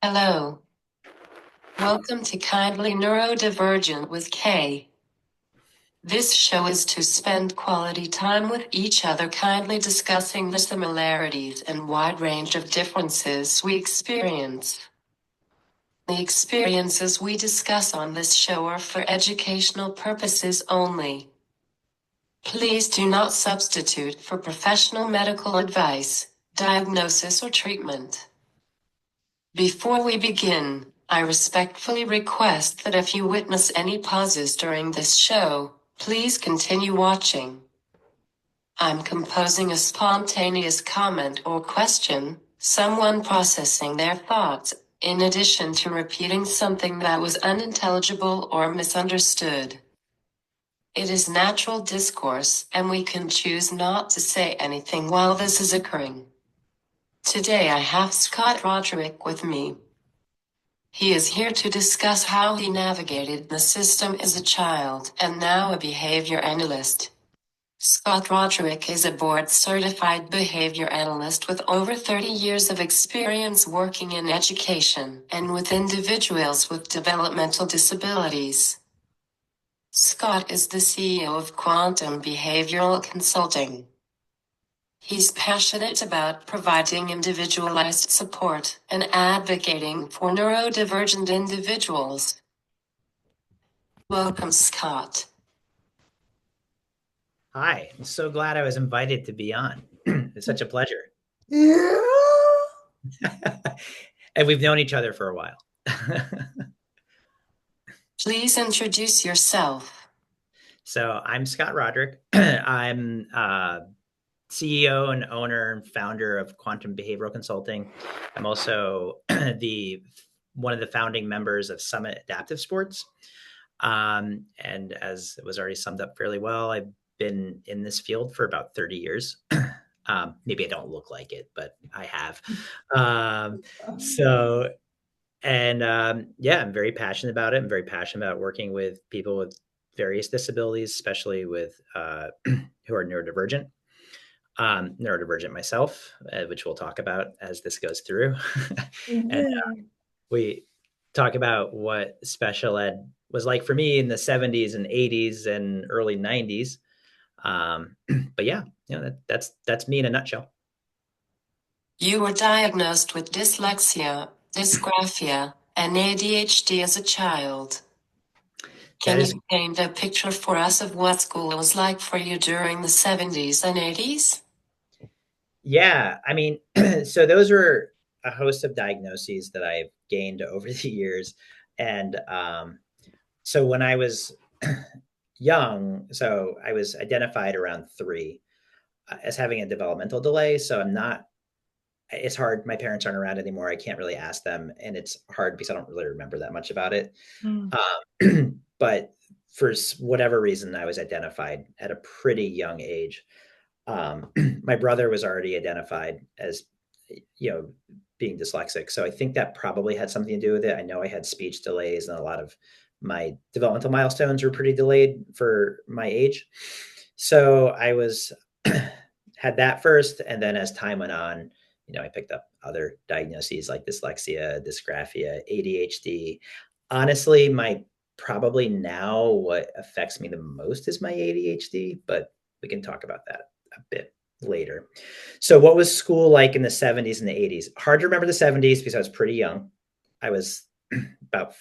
Hello. Welcome to Kindly Neurodivergent with Kay. This show is to spend quality time with each other, kindly discussing the similarities and wide range of differences we experience. The experiences we discuss on this show are for educational purposes only. Please do not substitute for professional medical advice, diagnosis, or treatment. Before we begin, I respectfully request that if you witness any pauses during this show, please continue watching. I'm composing a spontaneous comment or question, someone processing their thoughts, in addition to repeating something that was unintelligible or misunderstood. It is natural discourse, and we can choose not to say anything while this is occurring. Today I have Scott Roderick with me. He is here to discuss how he navigated the system as a child and now a behavior analyst. Scott Roderick is a board-certified behavior analyst with over 30 years of experience working in education and with individuals with developmental disabilities. Scott is the CEO of Quantum Behavioral Consulting. He's passionate about providing individualized support and advocating for neurodivergent individuals. Welcome, Scott. Hi, I'm so glad I was invited to be on. It's such a pleasure. Yeah. And we've known each other for a while. Please introduce yourself. So I'm Scott Roderick. I'm CEO and owner and founder of Quantum Behavioral Consulting. I'm also one of the founding members of Summit Adaptive Sports. And as it was already summed up fairly well, I've been in this field for about 30 years. Maybe I don't look like it, but I have. I'm very passionate about it. I'm very passionate about working with people with various disabilities, especially with who are neurodivergent. Neurodivergent myself, which we'll talk about as this goes through. And we talk about what special ed was like for me in the 70s and 80s and early 90s. But yeah, that's me in a nutshell. You were diagnosed with dyslexia, dysgraphia, and ADHD as a child. Can you paint a picture for us of what school was like for you during the 70s and 80s? Yeah, I mean, so those were a host of diagnoses that I've gained over the years. And so when I was young, so I was identified around 3 as having a developmental delay. So it's hard. My parents aren't around anymore. I can't really ask them. And it's hard because I don't really remember that much about it. But for whatever reason, I was identified at a pretty young age. My brother was already identified as, being dyslexic. So I think that probably had something to do with it. I know I had speech delays and a lot of my developmental milestones were pretty delayed for my age. So I had that first. And then as time went on, I picked up other diagnoses like dyslexia, dysgraphia, ADHD. Honestly, probably now what affects me the most is my ADHD, but we can talk about that a bit later. So what was school like in the 70s and the 80s? Hard to remember the 70s because I was pretty young. I was about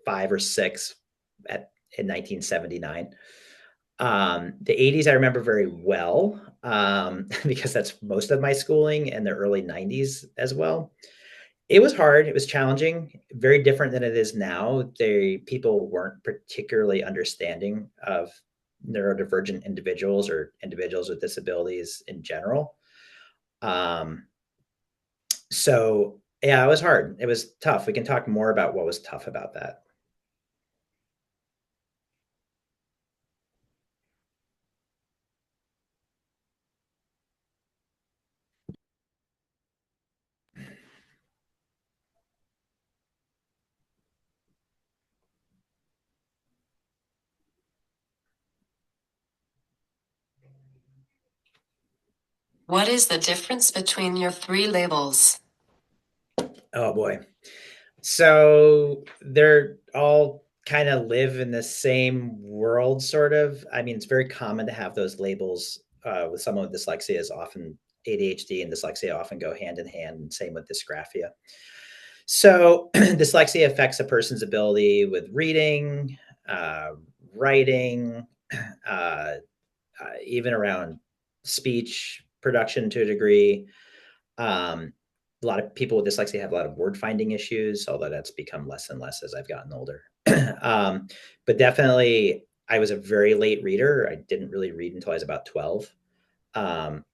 5 or 6 in 1979. The 80s I remember very well because that's most of my schooling, and the early 90s as well. It was hard. It was challenging, very different than it is now. People weren't particularly understanding of neurodivergent individuals or individuals with disabilities in general. So yeah, it was hard. It was tough. We can talk more about what was tough about that. What is the difference between your 3 labels? Oh boy. So they're all kind of live in the same world, sort of. I mean, it's very common to have those labels with someone with dyslexia. Is often ADHD and dyslexia often go hand in hand, and same with dysgraphia. So dyslexia affects a person's ability with reading, uh, writing, uh, even around speech production to a degree. Um, a lot of people with dyslexia have a lot of word finding issues, although that's become less and less as I've gotten older. um, but definitely, I was a very late reader. I didn't really read until I was about 12. Um,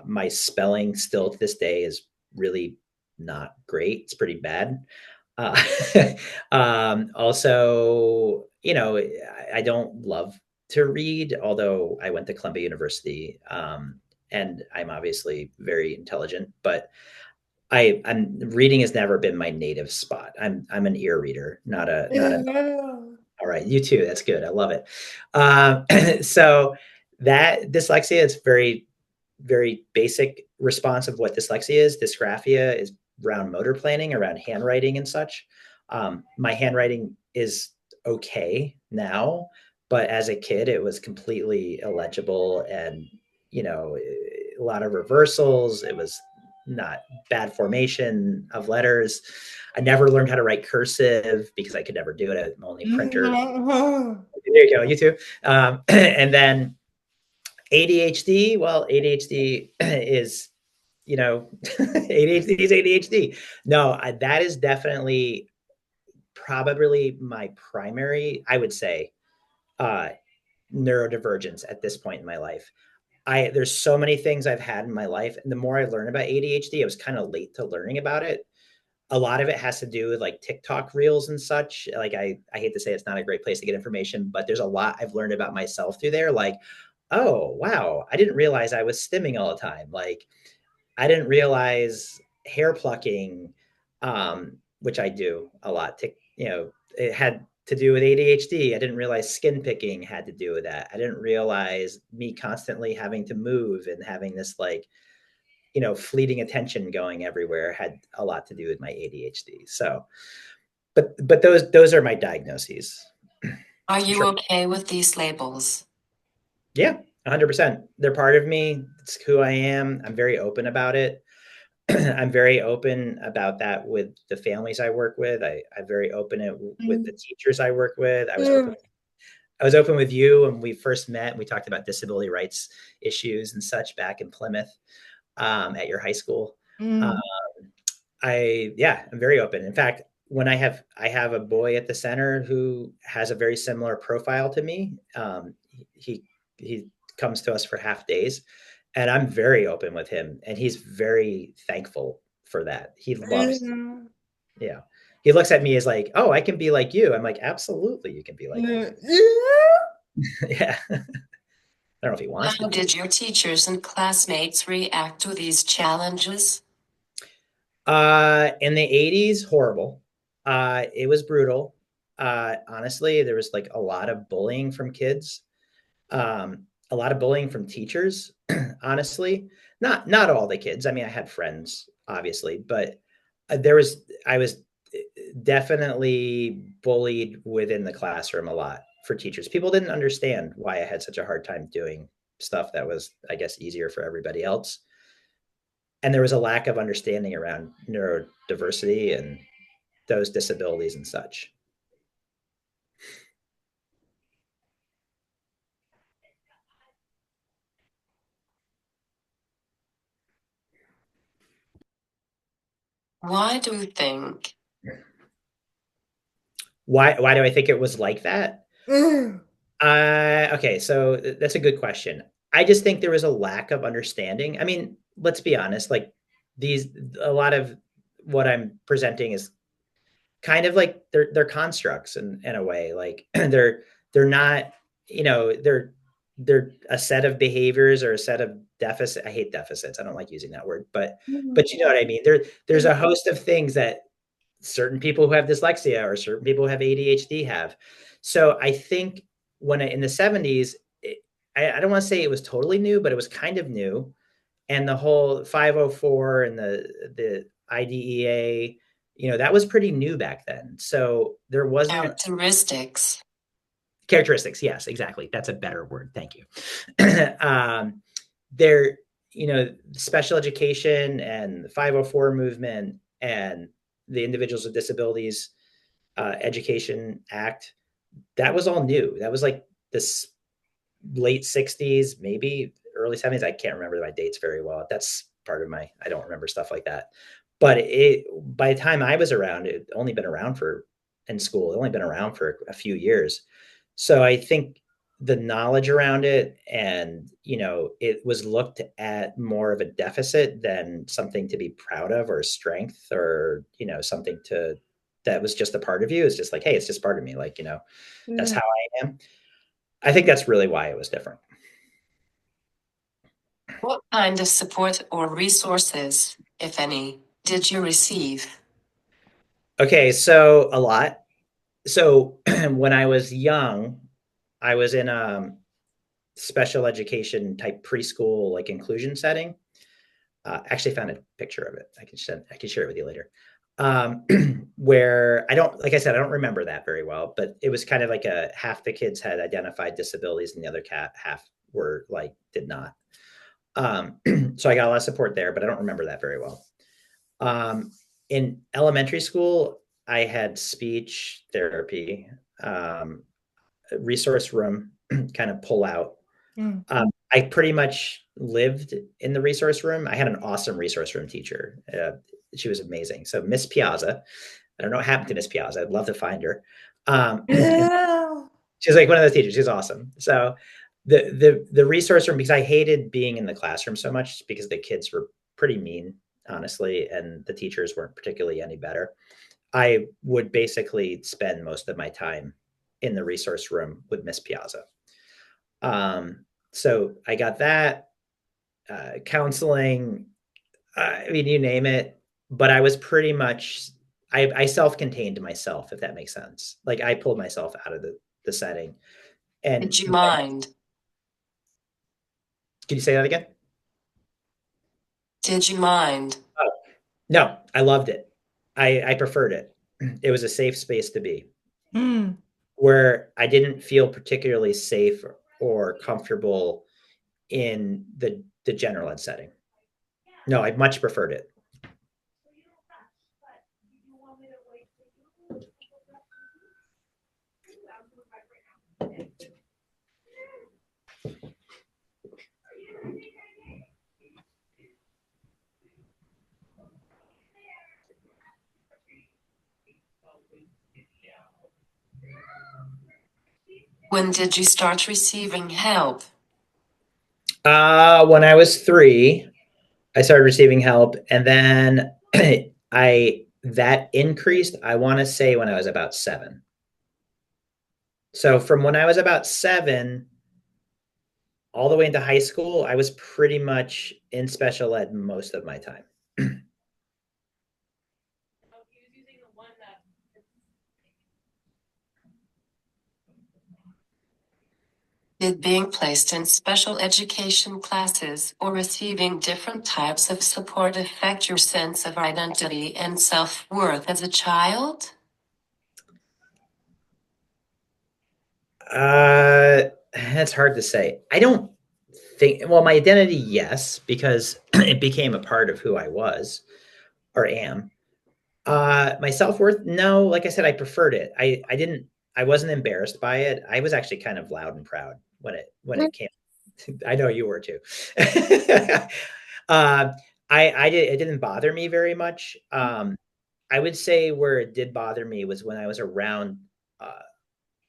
my spelling still to this day is really not great. It's pretty bad. Uh, also, I don't love to read, although I went to Columbia University, and I'm obviously very intelligent, but I'm reading has never been my native spot. I'm an ear reader, not a. All right, you too. That's good. I love it. So that dyslexia is very basic response of what dyslexia is. Dysgraphia is around motor planning, around handwriting and such. My handwriting is okay now, but as a kid, it was completely illegible and, a lot of reversals. It was not bad formation of letters. I never learned how to write cursive because I could never do it. I'm only printer. There you go. You too. And then ADHD, well, ADHD is, ADHD is ADHD. No, that is definitely probably my primary, I would say, uh, neurodivergence at this point in my life. There's so many things I've had in my life, and the more I learn about ADHD, I was kind of late to learning about it. A lot of it has to do with like TikTok reels and such. Like I hate to say it's not a great place to get information, but there's a lot I've learned about myself through there. Like, oh wow, I didn't realize I was stimming all the time. Like I didn't realize hair plucking, which I do a lot. It had to do with ADHD. I didn't realize skin picking had to do with that. I didn't realize me constantly having to move and having this like, fleeting attention going everywhere had a lot to do with my ADHD. So, but those are my diagnoses. Are you Sure. okay with these labels? Yeah, 100%. They're part of me. It's who I am. I'm very open about it. I'm very open about that with the families I work with. I'm very open with the teachers I work with. I was open with you when we first met. We talked about disability rights issues and such back in Plymouth, at your high school. Uh, I'm very open. In fact, when I have a boy at the center who has a very similar profile to me. He comes to us for half days, and I'm very open with him, and he's very thankful for that. He loves, yeah. He looks at me as like, oh, I can be like you. I'm like, absolutely, you can be like me. Yeah. I don't know if he wants to How be. did your teachers and classmates react to these challenges? In the 80s, horrible. It was brutal. Honestly, there was like a lot of bullying from kids, a lot of bullying from teachers. Honestly, not all the kids. I mean, I had friends, obviously, but I was definitely bullied within the classroom a lot for teachers. People didn't understand why I had such a hard time doing stuff that was, I guess, easier for everybody else, and there was a lack of understanding around neurodiversity and those disabilities and such. Why do you think? Why do I think it was like that? Okay, so that's a good question. I just think there was a lack of understanding. I mean, let's be honest, like these a lot of what I'm presenting is kind of like they're constructs in a way. Like they're not, they're a set of behaviors or a set of deficit. I hate deficits. I don't like using that word, but you know what I mean. There's a host of things that certain people who have dyslexia or certain people who have ADHD have. So I think in the 70s, I don't want to say it was totally new, but it was kind of new. And the whole 504 and the IDEA, that was pretty new back then. So there wasn't Characteristics. characteristics. Yes, exactly. That's a better word. Thank you. There, special education and the 504 movement and the Individuals with Disabilities Education Act, that was all new. That was like this late 60s, maybe early 70s. I can't remember my dates very well. That's part of I don't remember stuff like that. But by the time I was around, it only been around for in school, it only been around for a few years. So I think the knowledge around it and, it was looked at more of a deficit than something to be proud of or a strength or, something that was just a part of you. It's just like, hey, it's just part of me. Like, that's how I am. I think that's really why it was different. What kind of support or resources, if any, did you receive? Okay, so a lot. So when I was young, I was in a special education type preschool like inclusion setting. Actually, found a picture of it. I can share it with you later. Um, where like I said, I don't remember that very well, but it was kind of like a half the kids had identified disabilities and the other half were like did not. So I got a lot of support there, but I don't remember that very well. Um, in elementary school, I had speech therapy, resource room, kind of pull out. Mm. I pretty much lived in the resource room. I had an awesome resource room teacher. She was amazing. So Miss Piazza, I don't know what happened to Miss Piazza. I'd love to find her. Yeah. She's like one of those teachers. She's awesome. So the resource room, because I hated being in the classroom so much because the kids were pretty mean, honestly, and the teachers weren't particularly any better. I would basically spend most of my time in the resource room with Miss Piazza. So I got that counseling. I mean, you name it. But I was pretty much I self-contained myself, if that makes sense. Like I pulled myself out of the setting. And Did you mind? can you say that again? Did you mind? Oh, no, I loved it. I preferred it. It was a safe space to be Mm. where I didn't feel particularly safe or comfortable in the general ed setting. No, I much preferred it. When did you start receiving help? When I was 3, I started receiving help, and then I that increased. I want to say when I was about 7. So from when I was about 7 all the way into high school, I was pretty much in special ed most of my time. Did being placed in special education classes or receiving different types of support affect your sense of identity and self-worth as a child? That's hard to say. I don't think, well, my identity, yes, because it became a part of who I was or am. My self-worth, no, like I said, I preferred it. I wasn't embarrassed by it. I was actually kind of loud and proud when it came. I know you were too. uh, it didn't bother me very much. I would say where it did bother me was when I was around uh,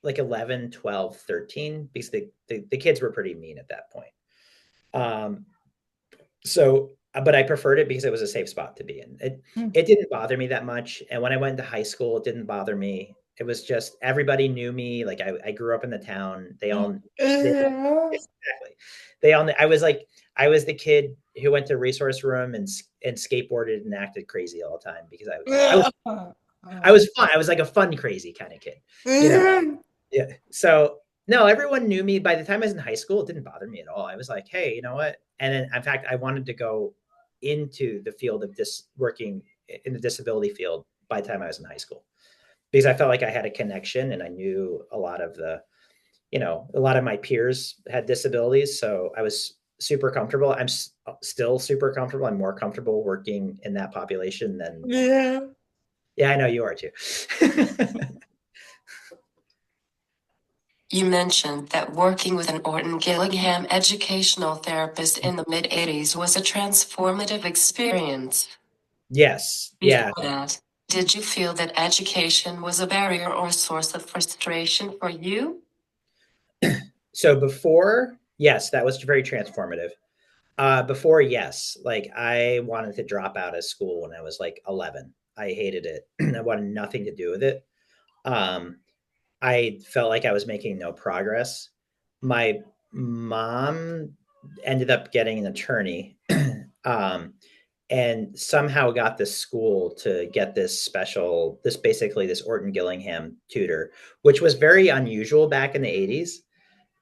like 11, 12, 13, because the kids were pretty mean at that point. Um, so, but I preferred it because it was a safe spot to be in. It didn't bother me that much. And when I went to high school, it didn't bother me. It was just everybody knew me. Like I grew up in the town. Exactly. I was the kid who went to resource room and skateboarded and acted crazy all the time because I was fun. I was like a fun, crazy kind of kid, you know? Yeah. So no, everyone knew me. By the time I was in high school, it didn't bother me at all. I was like, hey, you know what? And then in fact, I wanted to go into the field of working in the disability field by the time I was in high school, because I felt like I had a connection and I knew a lot of a lot of my peers had disabilities. So I was super comfortable. I'm still super comfortable. I'm more comfortable working in that population than, Yeah. yeah, I know you are too. You mentioned that working with an Orton Gillingham educational therapist in the mid-80s was a transformative experience. Yes. Yeah. Before that, did you feel that education was a barrier or a source of frustration for you? So before, yes, that was very transformative. Before, yes, like I wanted to drop out of school when I was like 11. I hated it. I wanted nothing to do with it. Um, I felt like I was making no progress. My mom ended up getting an attorney, um, and somehow got this school to get this basically this Orton Gillingham tutor, which was very unusual back in the 80s.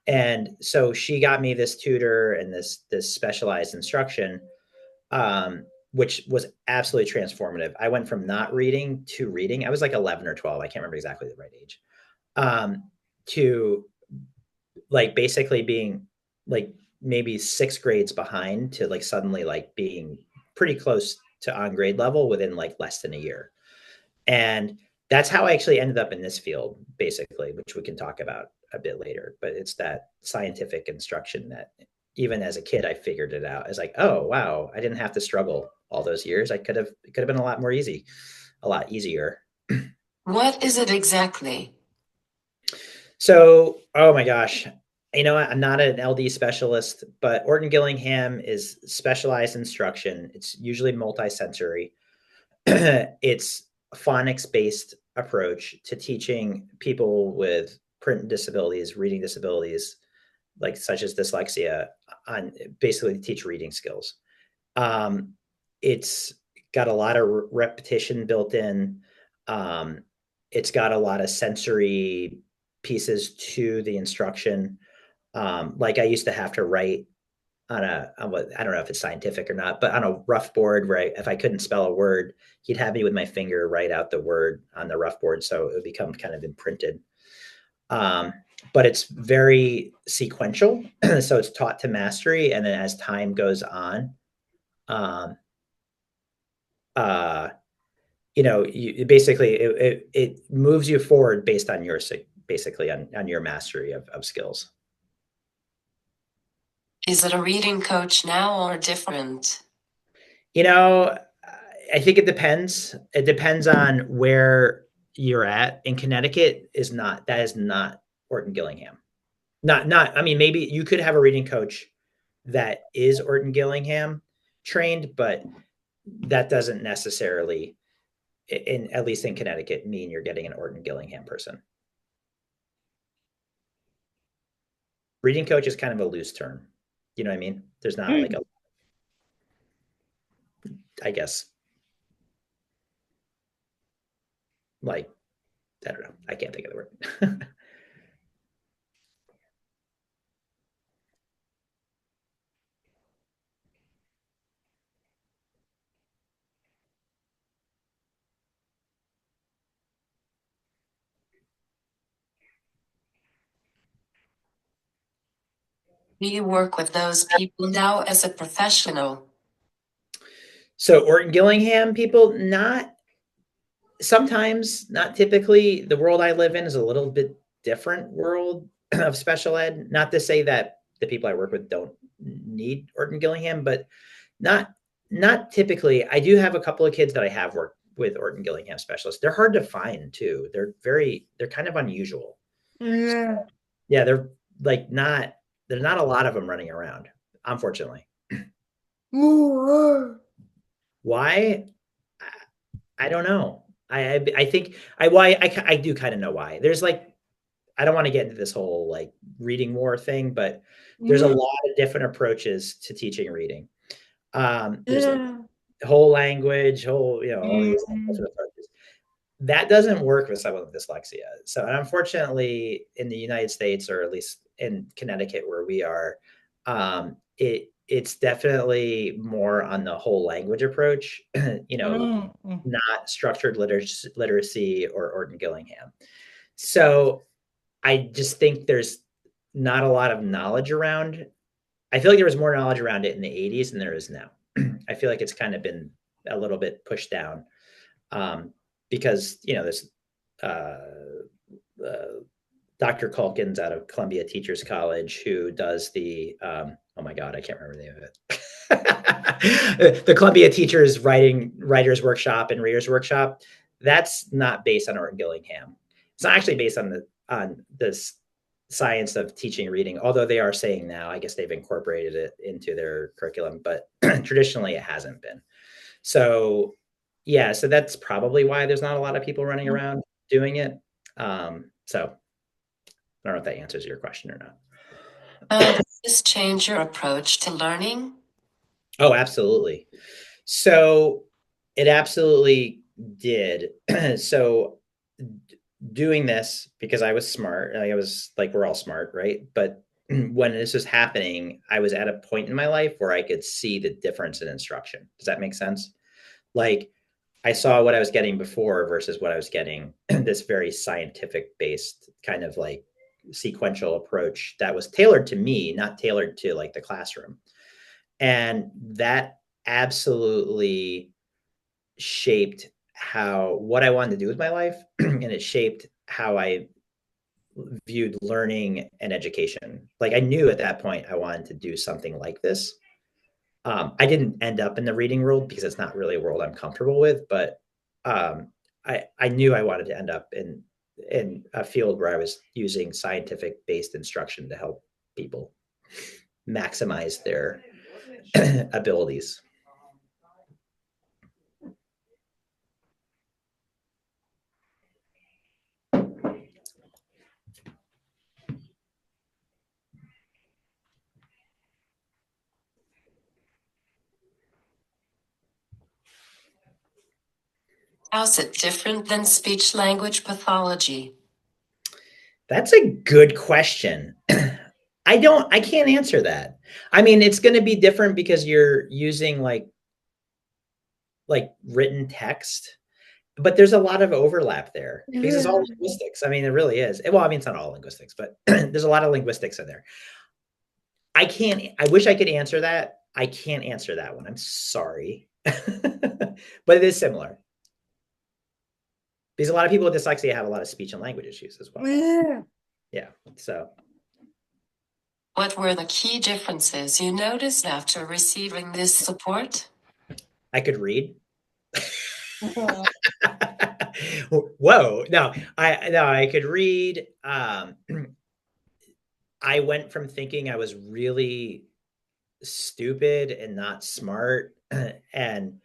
And so she got me this tutor and this specialized instruction, which was absolutely transformative. I went from not reading to reading. I was like 11 or 12. I can't remember exactly the right age. Um, to like basically being like maybe 6 grades behind to like suddenly like being pretty close to on grade level within like less than a year. And that's how I actually ended up in this field, basically, which we can talk about a bit later. But it's that scientific instruction that even as a kid, I figured it out. I was like, oh wow, I didn't have to struggle all those years. It could have been a lot more easy, a lot easier. What is it exactly? So, oh my gosh, I'm not an LD specialist, but Orton Gillingham is specialized instruction. It's usually multisensory. It's a phonics based approach to teaching people with print disabilities, reading disabilities, like such as dyslexia, on basically to teach reading skills. Um, it's got a lot of repetition built in. Um, it's got a lot of sensory pieces to the instruction. Like I used to have to write on what, I don't know if it's scientific or not, but on a rough board, right? If I couldn't spell a word, he'd have me with my finger write out the word on the rough board, so it would become kind of imprinted. Um, but it's very sequential, so it's taught to mastery, and then as time goes on, um, uh, you basically it moves you forward based on your basically on your mastery of skills. Is it a reading coach now or different? You know, I think it depends. It depends on where you're at. In Connecticut that is not Orton Gillingham. I mean, maybe you could have a reading coach that is Orton Gillingham trained, but that doesn't necessarily, in at least in Connecticut, mean you're getting an Orton Gillingham person. Reading coach is kind of a loose term. You know what I mean? There's not like I guess, like, I don't know. I can't think of the word. Do you work with those people now as a professional? So Orton Gillingham people, not sometimes, not typically. The world I live in is a little bit different world of special ed. Not to say that the people I work with don't need Orton Gillingham, but not not typically. I do have a couple of kids that I have worked with Orton Gillingham specialists. They're hard to find too. They're kind of unusual. Yeah. Yeah, they're like not there's not a lot of them running around, unfortunately. More. Why? I don't know. I think I do kind of know why. There's like I don't want to get into this whole like reading war thing, but there's a lot of different approaches to teaching reading. There's like Yeah. whole language, all these Mhm. different approaches. That doesn't work with someone with dyslexia. So unfortunately, in the United States, or at least in Connecticut where we are, it it's definitely more on the whole language approach, not structured literacy or Orton Gillingham. So I just think there's not a lot of knowledge around. I feel like there was more knowledge around it in the 80s than there is now. I feel like it's kind of been a little bit pushed down because, this Dr. Calkins out of Columbia Teachers College, who does the, oh my God, I can't remember the name of it. The Columbia Teachers Writers Workshop and Readers Workshop. That's not based on Orton Gillingham. It's not actually based on this science of teaching reading, although they are saying now, I guess they've incorporated it into their curriculum, but traditionally it hasn't been. So yeah, so that's probably why there's not a lot of people running around doing it. So I don't know if that answers your question or not. Does this change your approach to learning? Oh, absolutely. So it absolutely did. So doing this because I was smart, I was like, we're all smart, right? But when this was happening, I was at a point in my life where I could see the difference in instruction. Does that make sense? Like I saw what I was getting before versus what I was getting, this very scientific based kind of like sequential approach that was tailored to me, not tailored to like the classroom. And that absolutely shaped what I wanted to do with my life. And it shaped how I viewed learning and education. Like I knew at that point I wanted to do something like this. I didn't end up in the reading world because it's not really a world I'm comfortable with, but I knew I wanted to end up in a field where I was using scientific based instruction to help people maximize their abilities. How's it different than speech language pathology? That's a good question. I can't answer that. I mean, it's going to be different because you're using like written text, but there's a lot of overlap there because it's all linguistics. I mean, it really is. Well, I mean, it's not all linguistics, but there's a lot of linguistics in there. I wish I could answer that. I can't answer that one. I'm sorry. But it is similar. Because a lot of people with dyslexia have a lot of speech and language issues as well. Yeah. So What were the key differences you noticed after receiving this support? I could read. Whoa. No, I could read. I went from thinking I was really stupid and not smart and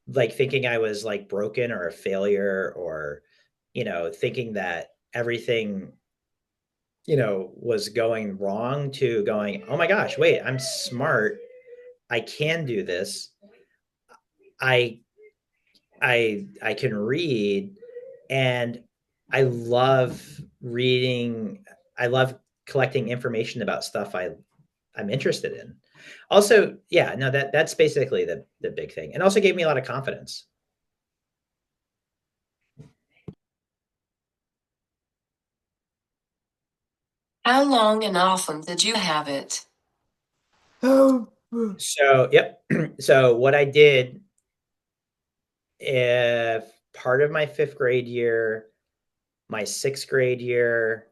like thinking I was like broken or a failure or, thinking that everything, was going wrong to going, oh my gosh, wait, I'm smart. I can do this. I I can read and I love reading. I love collecting information about stuff I'm interested in. Also, yeah, no, that's basically the big thing. And also gave me a lot of confidence. How long and often did you have it? So, yep. So what I did, if part of my 5th grade year, my 6th grade year,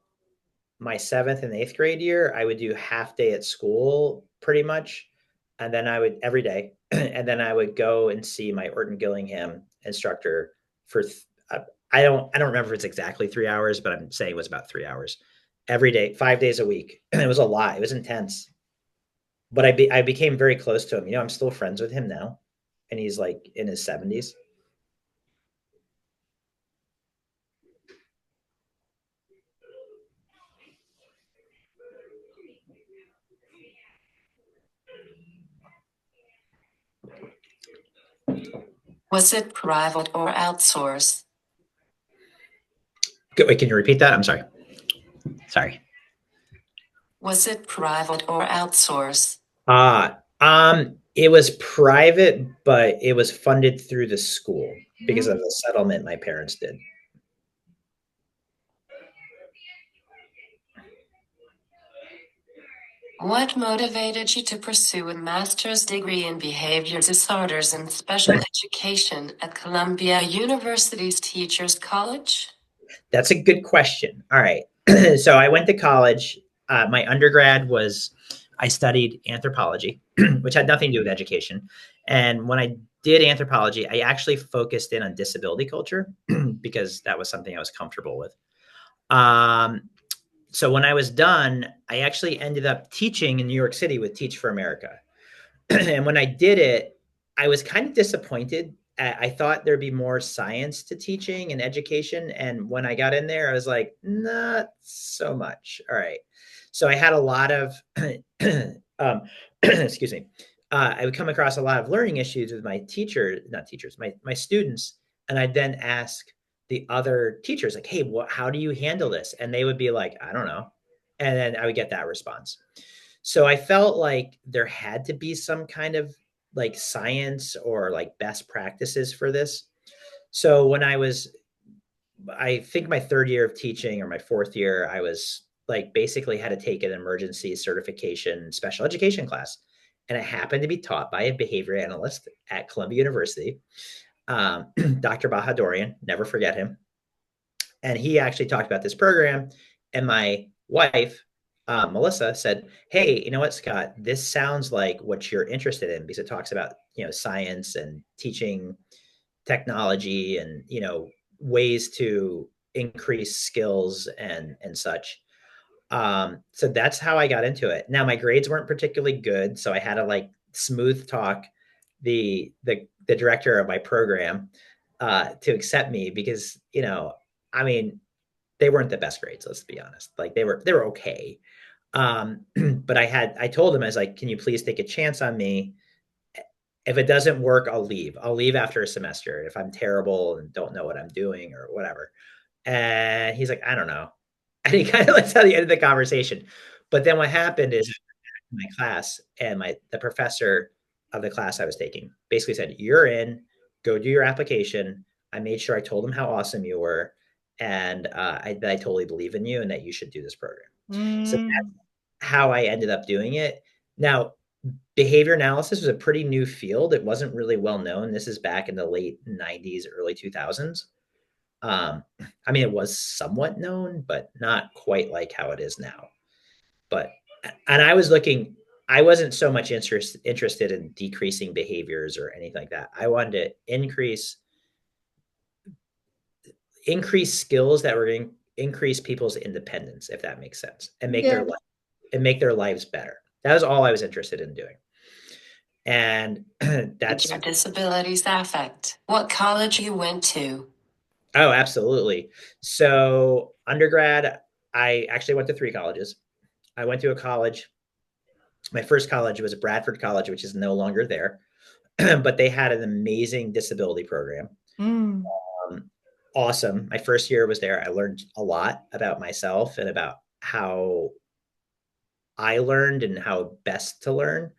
my 7th and 8th grade year, I would do half day at school pretty much. And then I would every day. And then I would go and see my Orton Gillingham instructor for, I don't remember if it's exactly 3 hours, but I'm saying it was about 3 hours every day, 5 days a week. It was a lot. It was intense, but I became very close to him. I'm still friends with him now and he's like in his 70s. Was it private or outsourced? Wait, can you repeat that? I'm sorry. Sorry. Was it private or outsourced? It was private, but it was funded through the school because of the settlement my parents did. What motivated you to pursue a master's degree in behavior disorders and special education at Columbia University's Teachers College? That's a good question. All right. So I went to college. My undergrad was, I studied anthropology, which had nothing to do with education. And when I did anthropology, I actually focused in on disability culture because that was something I was comfortable with. Um, so when I was done, I actually ended up teaching in New York City with Teach for America. And when I did it, I was kind of disappointed. I thought there'd be more science to teaching and education. And when I got in there, I was like, not so much. All right. So I had a lot of, excuse me, I would come across a lot of learning issues with my teacher, not teachers, my students. And I'd then ask the other teachers, like, hey, how do you handle this? And they would be like, I don't know. And then I would get that response. So I felt like there had to be some kind of like science or like best practices for this. So when I think my third year of teaching or my fourth year, I was like basically had to take an emergency certification special education class. And it happened to be taught by a behavior analyst at Columbia University, Dr. Bahadorian, never forget him. And he actually talked about this program. And my wife, Melissa, said, hey, you know what, Scott, this sounds like what you're interested in because it talks about, science and teaching technology and, ways to increase skills and such. So that's how I got into it. Now my grades weren't particularly good, so I had to like smooth talk the director of my program to accept me because, I mean, they weren't the best grades, let's be honest. Like they were okay. But I told him, I was like, can you please take a chance on me? If it doesn't work, I'll leave. I'll leave after a semester if I'm terrible and don't know what I'm doing or whatever. And he's like, I don't know. And he kind of lets out the end of the conversation. But then what happened is my class and the professor of the class I was taking basically said, you're in, go do your application. I made sure I told him how awesome you were. And I totally believe in you and that you should do this program. So that's how I ended up doing it. Now, behavior analysis was a pretty new field. It wasn't really well known. This is back in the late 90s, early 2000s. I mean, it was somewhat known, but not quite like how it is now. But, and I wasn't so much interested in decreasing behaviors or anything like that. I wanted to increase skills that were going to increase people's independence, if that makes sense, and make their lives better. That was all I was interested in doing. And Did your disabilities affect what college you went to? Oh, absolutely. So undergrad, I actually went to 3 colleges. I went to a college. My first college was Bradford College, which is no longer there, but they had an amazing disability program. Awesome. My first year was there. I learned a lot about myself and about how I learned and how best to learn.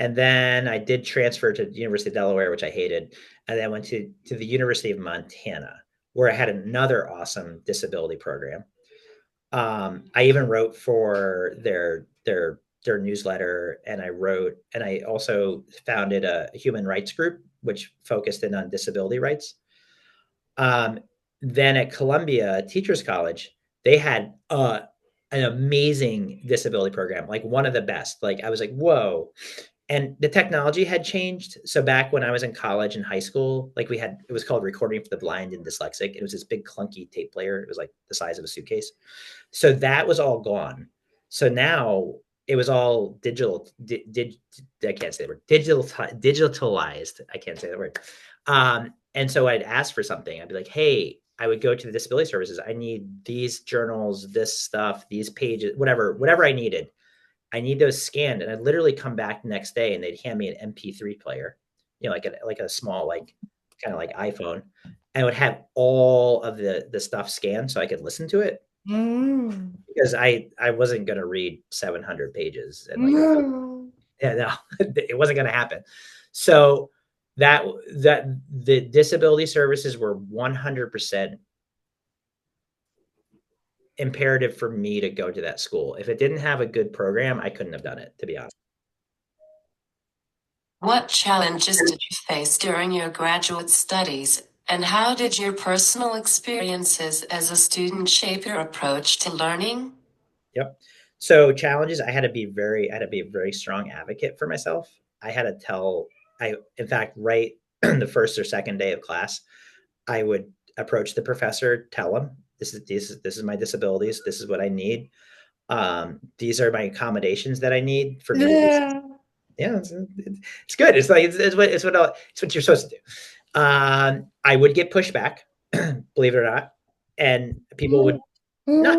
And then I did transfer to the University of Delaware, which I hated, and then went to the University of Montana, where I had another awesome disability program. I even wrote for their newsletter, and I also founded a human rights group which focused in on disability rights. Um, then at Columbia Teachers College, they had an amazing disability program, like one of the best. Like I was like, whoa. And the technology had changed. So back when I was in college and high school, like it was called Recording for the Blind and Dyslexic. It was this big clunky tape player. It was like the size of a suitcase. So that was all gone. So now it was all digital. I can't say the word. Digitalized. I can't say the word. And so I'd ask for something. I'd be like, hey, I would go to the disability services. I need these journals, this stuff, these pages, whatever I needed. I need those scanned. And I'd literally come back the next day and they'd hand me an MP3 player, like a small, like kind of like iPhone. And it would have all of the stuff scanned so I could listen to it. Because I wasn't going to read 700 pages and like Yeah, no, it wasn't going to happen. So that the disability services were 100% imperative for me to go to that school. If it didn't have a good program, I couldn't have done it, to be honest. What challenges did you face during your graduate studies, and how did your personal experiences as a student shape your approach to learning? Yep. So challenges, I had to be a very strong advocate for myself. I had to tell, in fact, right the first or second day of class, I would approach the professor, tell him this is my disabilities. This is what I need. These are my accommodations that I need for me to be. Yeah. Yeah, it's good. It's like it's what you're supposed to do. I would get pushback, believe it or not, and people would not.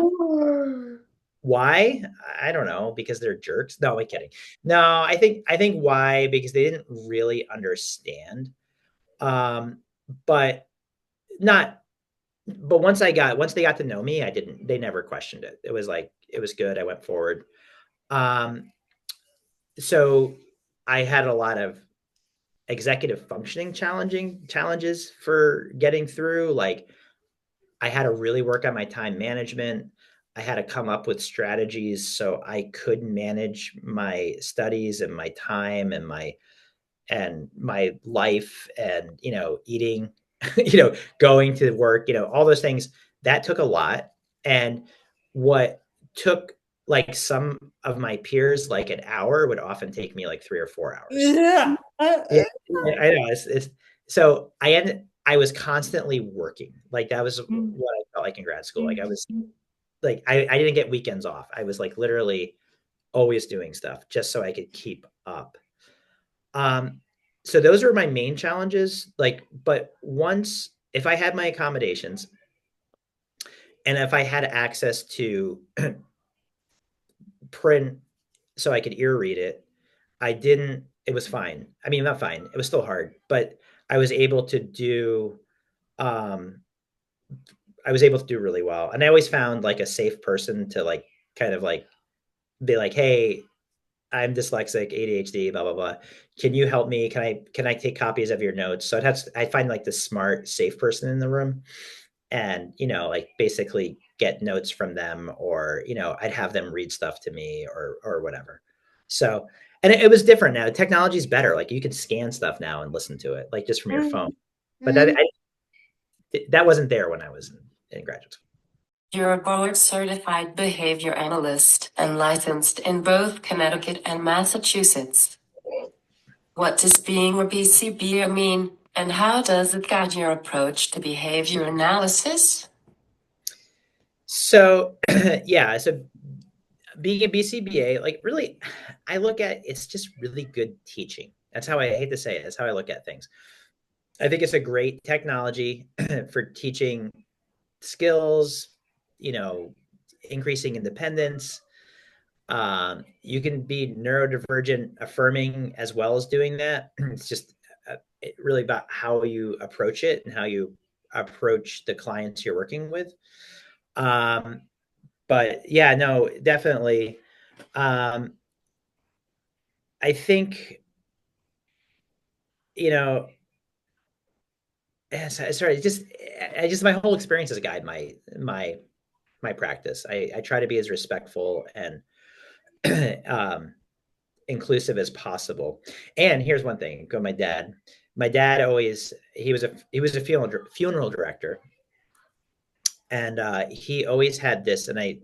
Why? I don't know, because they're jerks. No, I'm kidding. No, I think why, because they didn't really understand. Um, but not but once they got to know me, they never questioned it. It was like it was good. I went forward. Um, so I had a lot of executive functioning challenges for getting through. Like I had to really work on my time management. I had to come up with strategies so I could manage my studies and my time and my life and eating, going to work, all those things. That took a lot. And what took like some of my peers like an hour would often take me like 3 or 4 hours. Yeah. Yeah, I know. It's so I was constantly working. Like that was what I felt like in grad school. Like I was like I didn't get weekends off. I was like literally always doing stuff just so I could keep up. Um, so those were my main challenges. Like, but once if I had my accommodations and if I had access to print so I could ear read it, it was fine. I mean, not fine. It was still hard, but I was able to do um I was able to do really well. And I always found like a safe person to like kind of like be like, "Hey, I'm dyslexic, ADHD, blah blah blah. Can you help me? Can I take copies of your notes?" So I find like the smart, safe person in the room, and like basically get notes from them, or I'd have them read stuff to me, or whatever. So, and it was different now. Technology is better. Like you can scan stuff now and listen to it, like just from your phone. But that wasn't there when I was in graduate school. You're a board-certified behavior analyst and licensed in both Connecticut and Massachusetts. What does being a BCBA mean, and how does it guide your approach to behavior analysis? So, yeah, so being a BCBA, like really, I look at it's just really good teaching. That's how I hate to say it. That's how I look at things. I think it's a great technology for teaching skills, you know, increasing independence. You can be neurodivergent affirming as well as doing that. It's just really about how you approach it and how you approach the clients you're working with. Um, but yeah, no, definitely. Um, I think, you know, sorry, just my whole experience as a guide, my practice. I try to be as respectful and um, inclusive as possible. And here's one thing: go my dad. My dad always he was a funeral director, and he always had this. And I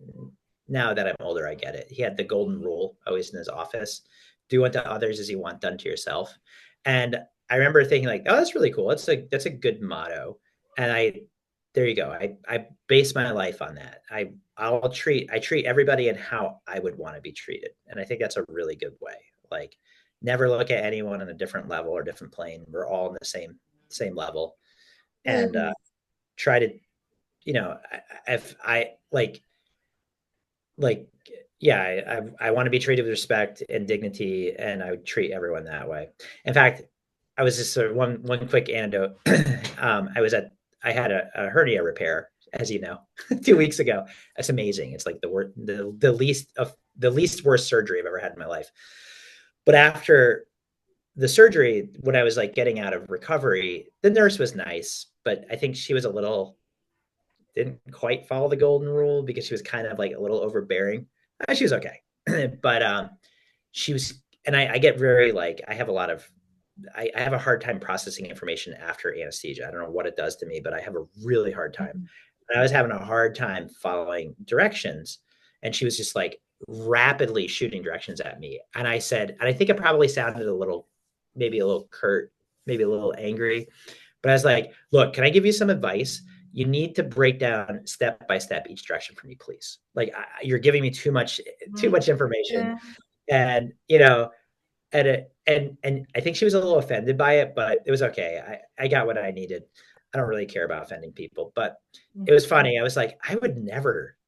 now that I'm older, I get it. He had the golden rule always in his office: do unto others as you want done to yourself. And I remember thinking like, oh, that's really cool. That's a good motto. And there you go. I base my life on that. I treat everybody in how I would want to be treated. And I think that's a really good way. Like never look at anyone on a different level or different plane. We're all in the same level. And try to, if I like yeah, I want to be treated with respect and dignity, and I would treat everyone that way. In fact, I was just sort of one quick anecdote. I had a hernia repair, as you know, 2 weeks ago. That's amazing. It's like the least worst surgery I've ever had in my life. But after the surgery, when I was like getting out of recovery, the nurse was nice, but I think she was a little didn't quite follow the golden rule because she was kind of like a little overbearing. She was okay, but she was, and I get very like I have a lot of I have a hard time processing information after anesthesia. I don't know what it does to me, but I have a really hard time. And I was having a hard time following directions, and she was just like rapidly shooting directions at me. And I said, and I think it probably sounded a little, maybe a little curt, maybe a little angry, but I was like, look, can I give you some advice? You need to break down step by step each direction for me, please. Like you're giving me too much information, Yeah. and you know, and I think she was a little offended by it, but it was okay. I got what I needed. I don't really care about offending people, but it was funny. I was like, I would never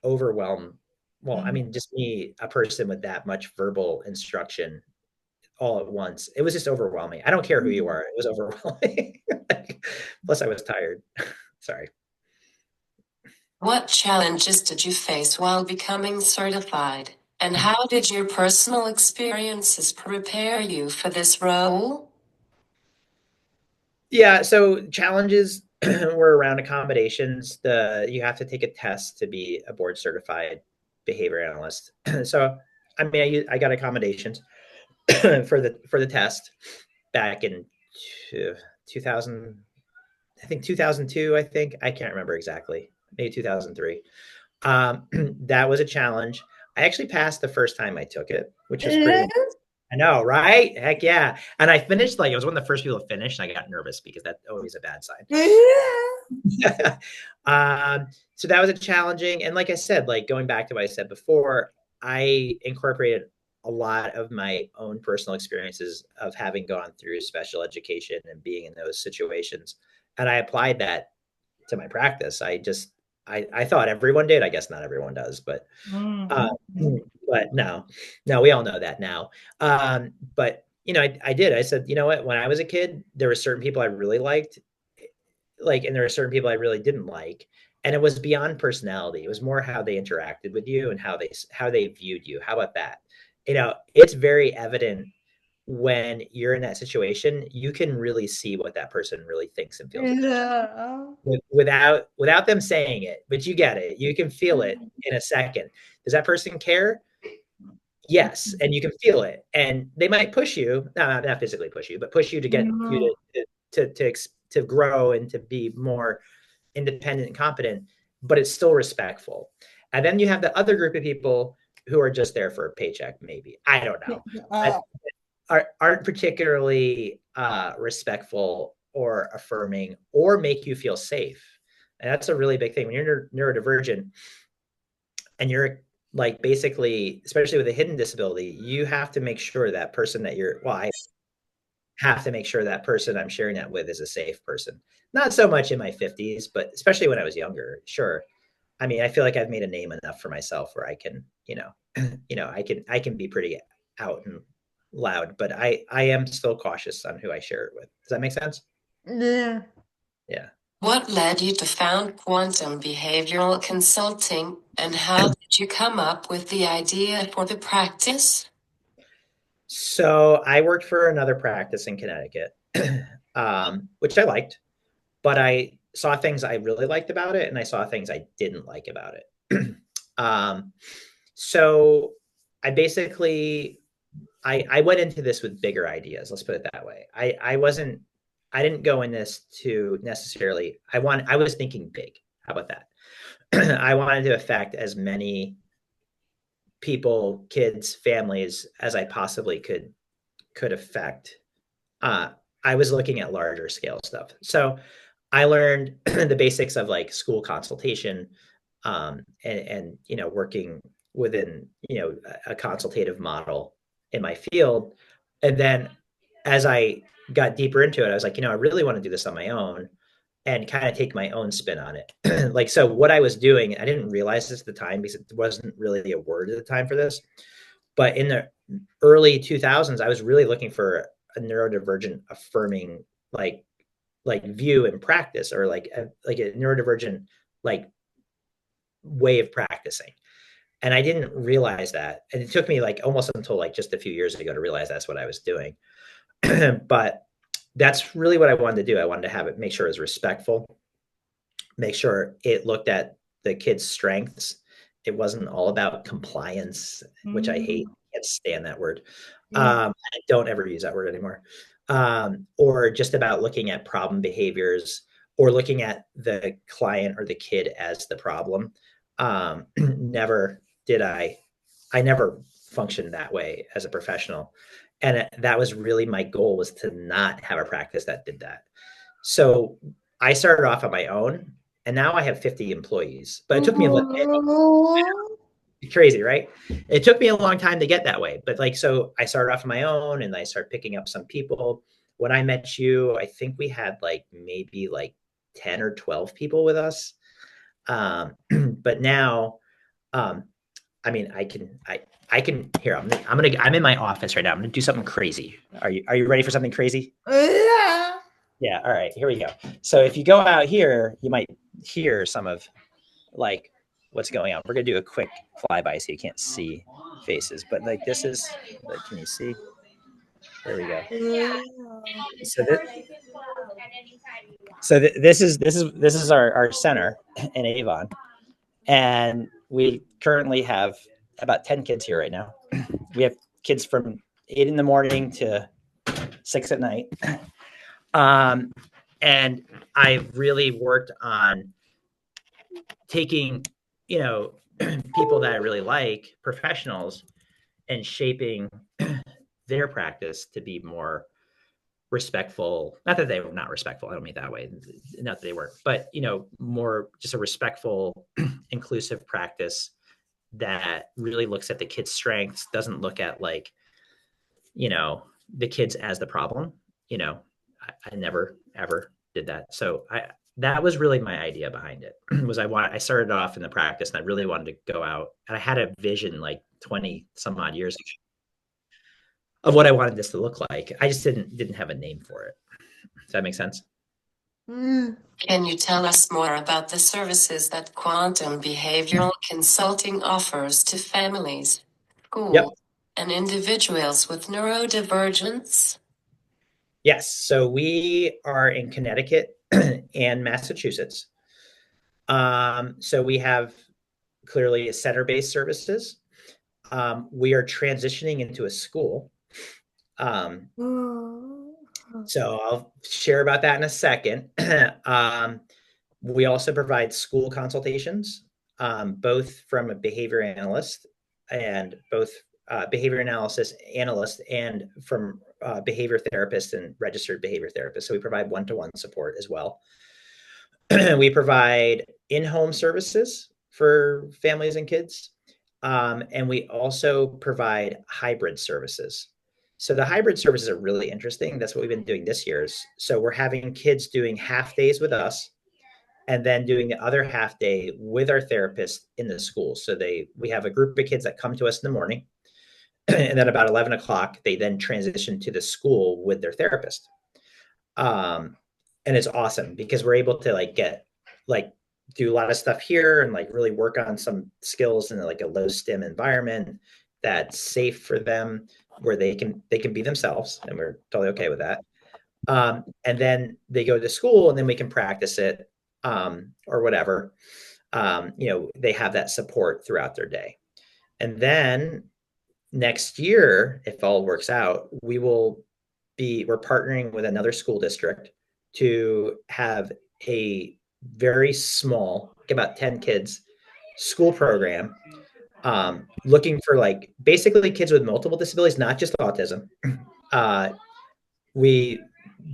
overwhelm. Well, I mean, just me, a person with that much verbal instruction all at once. It was just overwhelming. I don't care who you are. It was overwhelming. Plus, I was tired. Sorry. What challenges did you face while becoming certified? And how did your personal experiences prepare you for this role? Yeah, so challenges were around accommodations. You have to take a test to be a board certified behavior analyst. So, I mean, I got accommodations for the test back in 2000, I think 2002. I think I can't remember exactly, maybe 2003. That was a challenge. I actually passed the first time I took it, which was pretty. I know, right? Heck yeah. And I finished, like, I was one of the first people to finish, and I got nervous because that's always a bad sign. So that was a challenging. And like I said, like going back to what I said before, I incorporated a lot of my own personal experiences of having gone through special education and being in those situations. And I applied that to my practice. I thought everyone did. I guess not everyone does, uh, but no, we all know that now. But you know, I did. I said, you know what? When I was a kid, there were certain people I really liked, like, and there were certain people I really didn't like, and it was beyond personality. It was more how they interacted with you and how they viewed you. How about that? You know, it's very evident when you're in that situation. You can really see what that person really thinks and feels about you without them saying it, but you get it. You can feel it in a second. Does that person care? Yes, and you can feel it, and they might push you, not physically push you, but push you to get you to grow and to be more independent and competent, but it's still respectful. And then you have the other group of people who are just there for a paycheck, maybe. I don't know. Aren't particularly respectful or affirming or make you feel safe. And that's a really big thing. When you're neurodivergent and you're like basically, especially with a hidden disability, you have to make sure that person that I have to make sure that person I'm sharing that with is a safe person. Not so much in my 50s, but especially when I was younger. Sure. I mean, I feel like I've made a name enough for myself where I can, I can be pretty out and loud, but I am still cautious on who I share it with. Does that make sense? Yeah. Yeah. What led you to found quantum behavioral consulting, and how did you come up with the idea for the practice? So I worked for another practice in Connecticut, which I liked, but I saw things I really liked about it, and I saw things I didn't like about it. um, so I basically I went into this with bigger ideas. Let's put it that way. I didn't go in this to necessarily. I was thinking big. How about that? I wanted to affect as many people, kids, families as I possibly could affect. Uh, I was looking at larger scale stuff. So I learned the basics of like school consultation, and working within a consultative model in my field. And then as I got deeper into it, I was like, I really want to do this on my own and kind of take my own spin on it. Like, so what I was doing, I didn't realize this at the time because it wasn't really a word at the time for this, but in the early 2000s, I was really looking for a neurodivergent affirming like view and practice, or like a neurodivergent like way of practicing. And I didn't realize that. And it took me like almost until like just a few years ago to realize that's what I was doing. But that's really what I wanted to do. I wanted to have it, make sure it was respectful, make sure it looked at the kids' strengths. It wasn't all about compliance, which I hate. I can't stand that word. I don't ever use that word anymore. Or just about looking at problem behaviors or looking at the client or the kid as the problem. Never did I never functioned that way as a professional. And that was really my goal, was to not have a practice that did that. So I started off on my own, and now I have 50 employees. But it took me crazy, right? It took me a long time to get that way. But like, so I started off on my own, and I started picking up some people. When I met you, I think we had like maybe like 10 or 12 people with us. But now, I mean, I can here. I'm in my office right now. I'm gonna do something crazy. Are you ready for something crazy? Yeah. Yeah. All right. Here we go. So if you go out here, you might hear some of like what's going on. We're gonna do a quick flyby so you can't see faces, but like this is. Like, can you see? There we go. So this is our center in Avon, and we currently have about 10 kids here right now. We have kids from 8 in the morning to 6 at night. And I've really worked on taking, people that I really like, professionals, and shaping their practice to be more respectful. Not that they were not respectful. I don't mean it that way. Not that they weren't, but more just a respectful, inclusive practice that really looks at the kids' strengths, doesn't look at like, the kids as the problem. I never ever did that. So that was really my idea behind it. I started off in the practice, and I really wanted to go out, and I had a vision like 20 some odd years ago of what I wanted this to look like. I just didn't have a name for it. Does that make sense? Can you tell us more about the services that Quantum Behavioral Consulting offers to families, schools, Yep. and individuals with neurodivergence? Yes. So we are in Connecticut and Massachusetts. So we have clearly center-based services. We are transitioning into a school. So I'll share about that in a second. We also provide school consultations, both from a behavior analyst and both behavior analysis analyst and from behavior therapists and registered behavior therapists. So we provide one-to-one support as well. We provide in-home services for families and kids. And we also provide hybrid services. So the hybrid services are really interesting. That's what we've been doing this year. So we're having kids doing half days with us and then doing the other half day with our therapist in the school. So we have a group of kids that come to us in the morning, and then about 11 o'clock, they then transition to the school with their therapist. And it's awesome because we're able to do a lot of stuff here and like really work on some skills in like a low stim environment that's safe for them, where they can be themselves, and we're totally okay with that. And then they go to school, and then we can practice it, or whatever. They have that support throughout their day. And then next year, if all works out, we're partnering with another school district to have a very small, about 10 kids, school program, looking for like basically kids with multiple disabilities, not just autism. We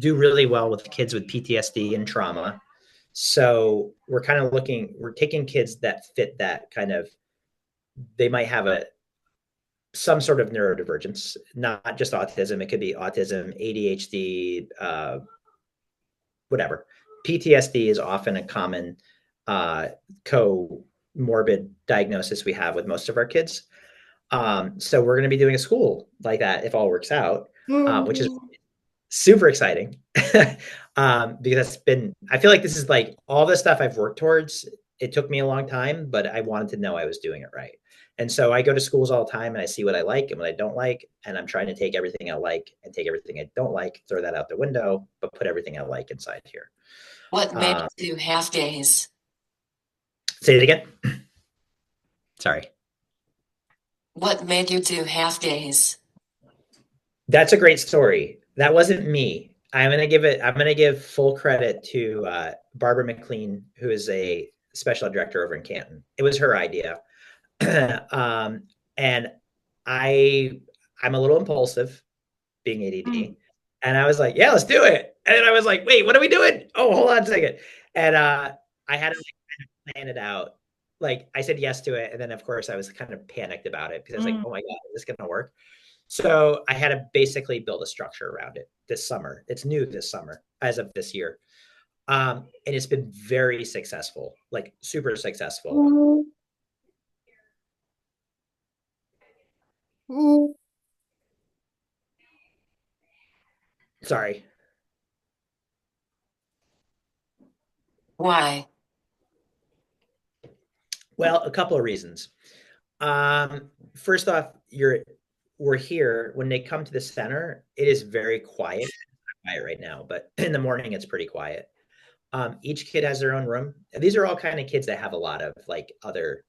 do really well with kids with PTSD and trauma. So we're taking kids that fit that kind of, they might have some sort of neurodivergence, not just autism. It could be autism, ADHD, whatever. PTSD is often a common comorbid diagnosis we have with most of our kids. So we're going to be doing a school like that if all works out, which is super exciting. Because I feel like this is like all the stuff I've worked towards. It took me a long time, but I wanted to know I was doing it right. And so I go to schools all the time and I see what I like and what I don't like. And I'm trying to take everything I like and take everything I don't like, throw that out the window, but put everything I like inside here. What made you do half days? Say it again. Sorry. What made you do half days? That's a great story. That wasn't me. I'm gonna give full credit to Barbara McLean, who is a special ed director over in Canton. It was her idea. And I I'm a little impulsive being ADD. And I was like, yeah, let's do it. And then I was like, wait, what are we doing? Oh, hold on a second. And I had to like plan it out. Like I said yes to it. And then of course I was kind of panicked about it because I was like, oh my God, is this gonna work? So I had to basically build a structure around it this summer. It's new this summer as of this year. And it's been very successful, like super successful. Sorry. Why? Well, a couple of reasons. First off, we're here when they come to the center. It is very quiet. Quiet right now, but in the morning it's pretty quiet. Each kid has their own room. And these are all kind of kids that have a lot of like other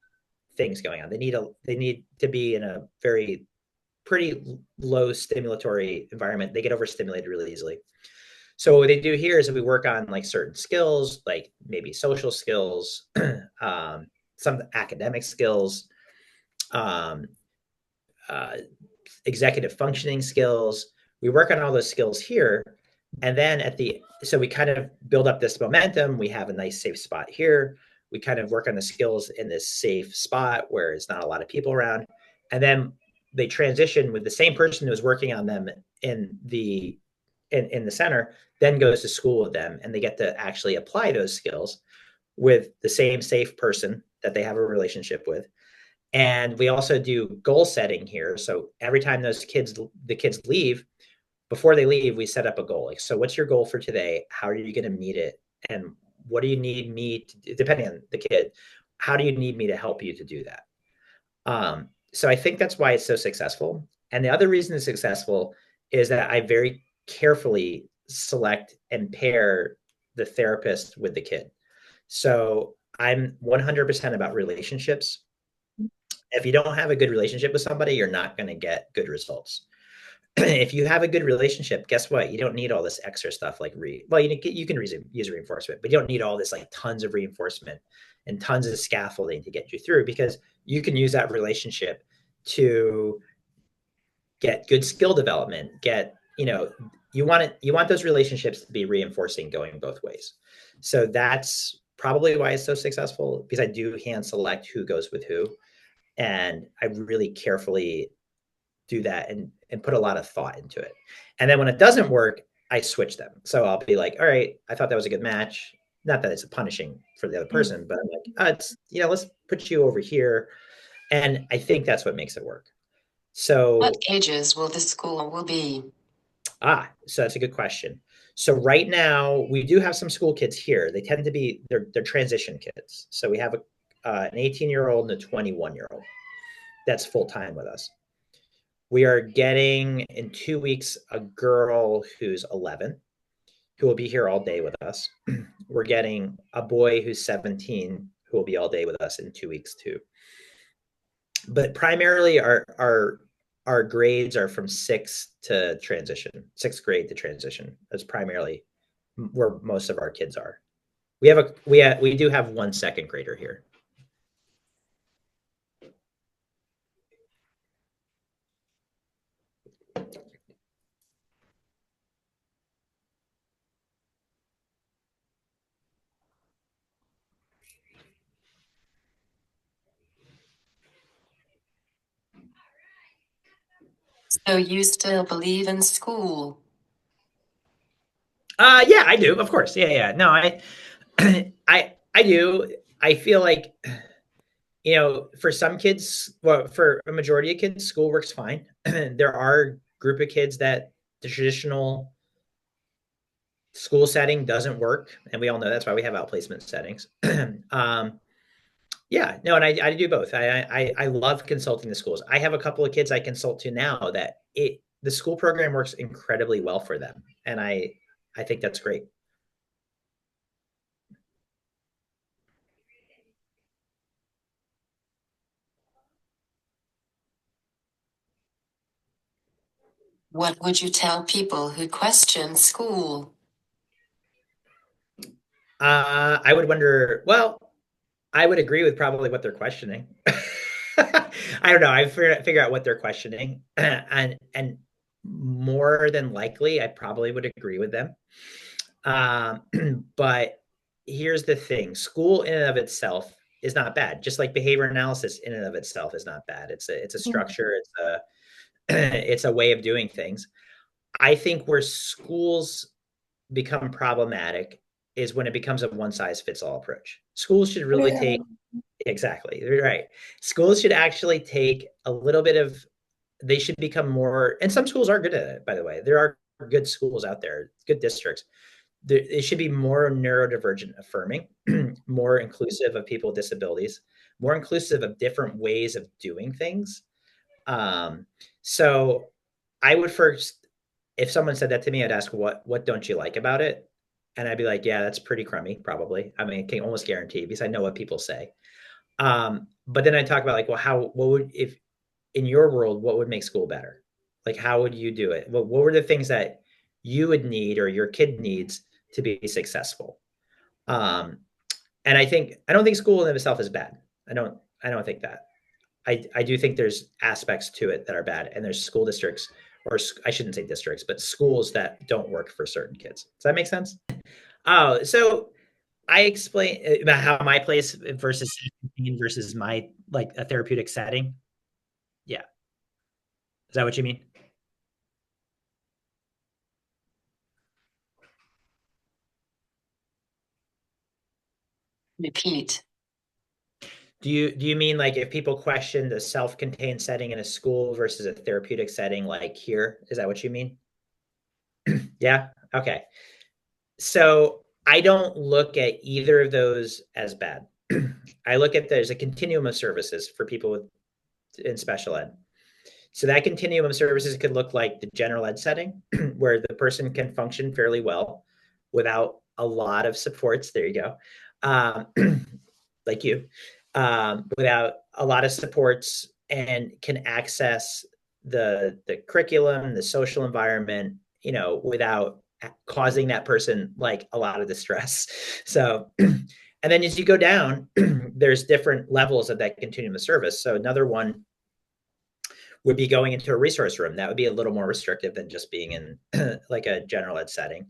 things going on. They need to be in a very pretty low stimulatory environment. They get overstimulated really easily. So what they do here is we work on like certain skills, like maybe social skills, some academic skills, um, uh, executive functioning skills. We work on all those skills here. And then so we kind of build up this momentum. We have a nice safe spot here. We kind of work on the skills in this safe spot where it's not a lot of people around. And then they transition with the same person who was working on them in the center, then goes to school with them and they get to actually apply those skills with the same safe person that they have a relationship with. And we also do goal setting here. So every time the kids leave, before they leave, we set up a goal. Like, so what's your goal for today? How are you going to meet it? And what do you need me to do, depending on the kid? How do you need me to help you to do that? So I think that's why it's so successful. And the other reason it's successful is that I very carefully select and pair the therapist with the kid. So I'm 100% about relationships. If you don't have a good relationship with somebody, you're not going to get good results. If you have a good relationship, guess what? You don't need all this extra stuff like you can use reinforcement, but you don't need all this like tons of reinforcement and tons of scaffolding to get you through because you can use that relationship to get good skill development, you want those relationships to be reinforcing going both ways. So that's probably why it's so successful because I do hand select who goes with who. And I really carefully do that and put a lot of thought into it. And then when it doesn't work, I switch them. So I'll be like, all right, I thought that was a good match. Not that it's punishing for the other person, but I'm like, let's put you over here. And I think that's what makes it work. What So, ages will the school will be? so that's a good question. So right now we do have some school kids here. They tend to be they're transition kids. So we have an 18-year-old and a 21-year-old that's full time with us. We are getting in 2 weeks a girl who's 11 who will be here all day with us. We're getting a boy who's 17 who will be all day with us in 2 weeks too. But primarily our grades are from sixth grade to transition. That's primarily where most of our kids are. We do have one second grader here. So you still believe in school? Yeah, I do. Of course. Yeah. No, I do. I feel like for some kids, well, for a majority of kids, school works fine. There are group of kids that the traditional school setting doesn't work, and we all know that's why we have outplacement settings. um, Yeah, no, and I do both. I love consulting the schools. I have a couple of kids I consult to now that the school program works incredibly well for them, and I think that's great. What would you tell people who question school? I would wonder. Well, I would agree with probably what they're questioning. I don't know. I figure out what they're questioning, and more than likely, I probably would agree with them. Um, but here's the thing: school in and of itself is not bad. Just like behavior analysis in and of itself is not bad. It's a structure. It's a it's a way of doing things. I think where schools become problematic is when it becomes a one size fits all approach. Schools should really Yeah. take exactly, you're right. Schools should actually take a little bit of they should become more and some schools are good at it, by the way. There are good schools out there, good districts. It should be more neurodivergent affirming, more inclusive of people with disabilities, more inclusive of different ways of doing things. Um, so I would first, if someone said that to me, I'd ask, what don't you like about it? And I'd be like, yeah, that's pretty crummy, probably. I mean, I can almost guarantee because I know what people say. But then I talk about like, well, what would, if in your world, what would make school better? Like, how would you do it? What were the things that you would need or your kid needs to be successful? Um, and I don't think school in itself is bad. I don't think that. I do think there's aspects to it that are bad, and there's school districts, or I shouldn't say districts, but schools that don't work for certain kids. Does that make sense? Oh, so I explain about how my place versus my like a therapeutic setting. Yeah, is that what you mean? Repeat. Do you mean like if people question the self-contained setting in a school versus a therapeutic setting like here? Is that what you mean? Yeah. Okay. So I don't look at either of those as bad. I look at there's a continuum of services for people in special ed. So that continuum of services could look like the general ed setting, where the person can function fairly well without a lot of supports. There you go, um, like you, without a lot of supports and can access the curriculum, the social environment, without causing that person like a lot of distress. So, and then as you go down, there's different levels of that continuum of service. So another one would be going into a resource room. That would be a little more restrictive than just being in like a general ed setting.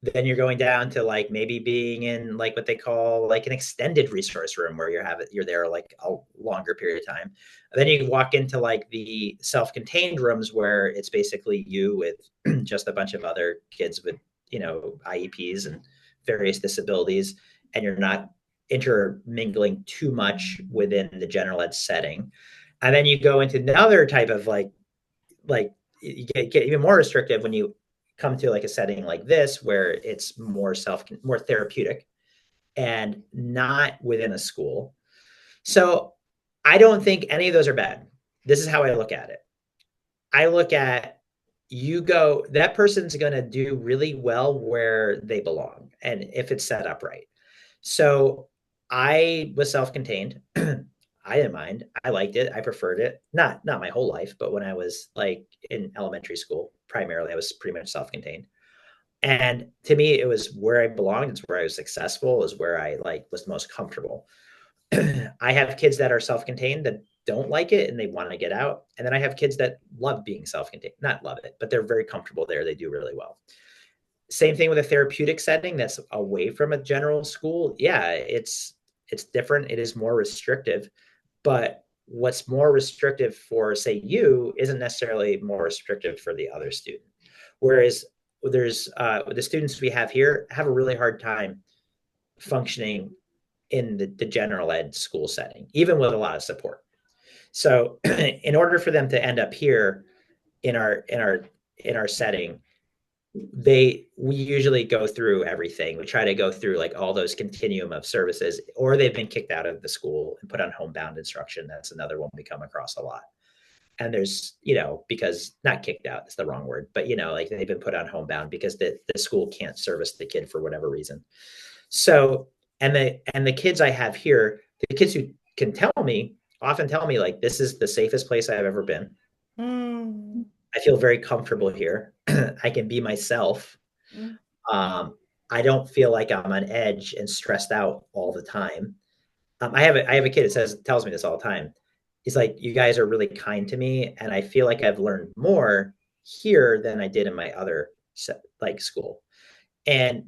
Then you're going down to like maybe being in like what they call like an extended resource room where you're there like a longer period of time. And then you walk into like the self-contained rooms where it's basically you with just a bunch of other kids with IEPs and various disabilities, and you're not intermingling too much within the general ed setting. And then you go into another type of like you get even more restrictive when you come to like a setting like this where it's more therapeutic and not within a school. So I don't think any of those are bad. This is how I look at it. I look at that person's going to do really well where they belong and if it's set up right. So I was self-contained. I didn't mind. I liked it. I preferred it. Not my whole life, but when I was like in elementary school, primarily I was pretty much self-contained. And to me, it was where I belonged. It's where I was successful. Is where I like was most comfortable. I have kids that are self-contained that don't like it and they want to get out. And then I have kids that love being self-contained, not love it, but they're very comfortable there. They do really well. Same thing with a therapeutic setting that's away from a general school. Yeah, it's different. It is more restrictive, but what's more restrictive for say you isn't necessarily more restrictive for the other student. Whereas there's the students we have here have a really hard time functioning in the general ed school setting, even with a lot of support. So in order for them to end up here in our setting, we usually go through everything. We try to go through like all those continuum of services, or they've been kicked out of the school and put on homebound instruction. That's another one we come across a lot. And there's, because not kicked out, that's the wrong word, but like they've been put on homebound because the school can't service the kid for whatever reason. So, and the kids I have here, the kids who can often tell me like, this is the safest place I've ever been. Mm. I feel very comfortable here. I can be myself. Mm. I don't feel like I'm on edge and stressed out all the time. I have a kid that tells me this all the time. He's like, you guys are really kind to me, and I feel like I've learned more here than I did in my other school. And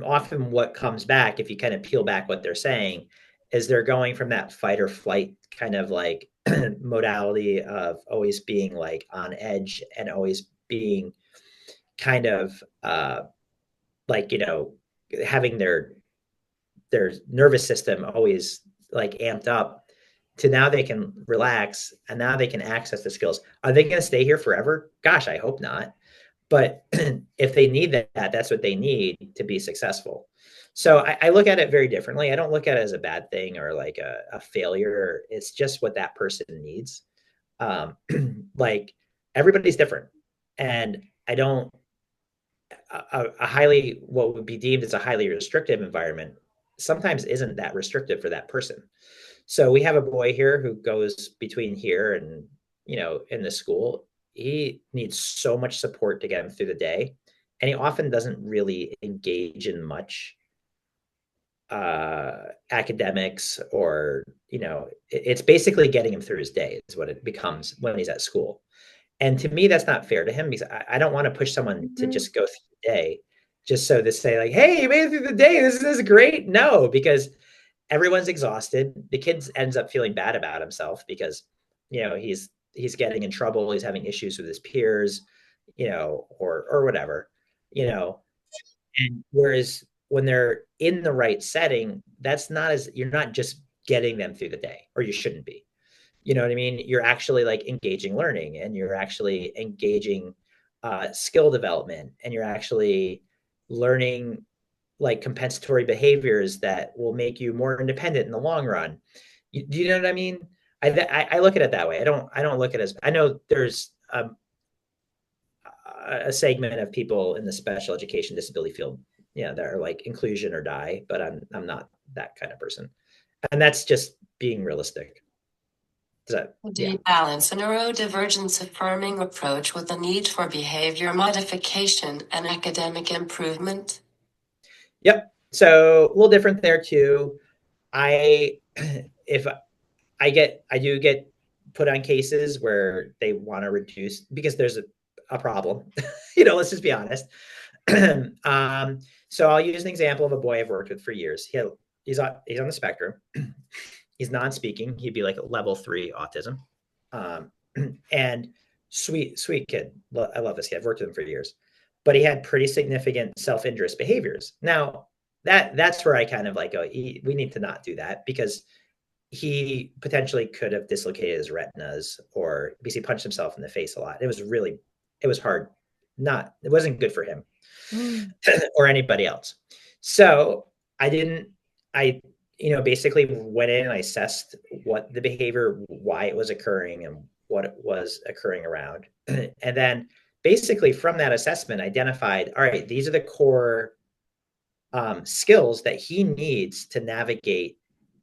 often what comes back, if you kind of peel back what they're saying, is they're going from that fight or flight kind of like modality of always being like on edge and always being kind of like having their nervous system always like amped up, to now they can relax and now they can access the skills. Are they going to stay here forever? Gosh, I hope not. But if they need that, that's what they need to be successful. So I look at it very differently. I don't look at it as a bad thing or like a failure. It's just what that person needs. Like everybody's different. And I don't, a highly, what would be deemed as a highly restrictive environment sometimes isn't that restrictive for that person. So we have a boy here who goes between here and, in the school. He needs so much support to get him through the day. And he often doesn't really engage in much academics or, it's basically getting him through his day is what it becomes when he's at school. And to me, that's not fair to him, because I don't want to push someone to just go through the day just so to say like, hey, you made it through the day. This is great. No, because everyone's exhausted. The kid ends up feeling bad about himself because, he's getting in trouble. He's having issues with his peers, or whatever, and whereas when they're in the right setting, you're not just getting them through the day, or you shouldn't be. You know what I mean? You're actually like engaging learning, and you're actually engaging skill development, and you're actually learning like compensatory behaviors that will make you more independent in the long run. Do you know what I mean? I look at it that way. I don't look at it as, I know there's a segment of people in the special education disability field, that are like inclusion or die, but I'm not that kind of person. And that's just being realistic. Do you balance a neurodivergence affirming approach with the need for behavior modification and academic improvement? Yep. So a little different there too. I if I do get put on cases where they want to reduce because there's a problem. Let's just be honest. So I'll use an example of a boy I've worked with for years. He's on the spectrum. He's non-speaking. He'd be like level 3 autism. And sweet kid. I love this kid. I've worked with him for years, but he had pretty significant self-injurious behaviors. Now that's where I kind of like go, we need to not do that, because he potentially could have dislocated his retinas, or because he punched himself in the face a lot. It was hard. It wasn't good for him or anybody else. So I basically went in and I assessed what the behavior, why it was occurring, and what it was occurring around. And then basically from that assessment, identified, all right, these are the core skills that he needs to navigate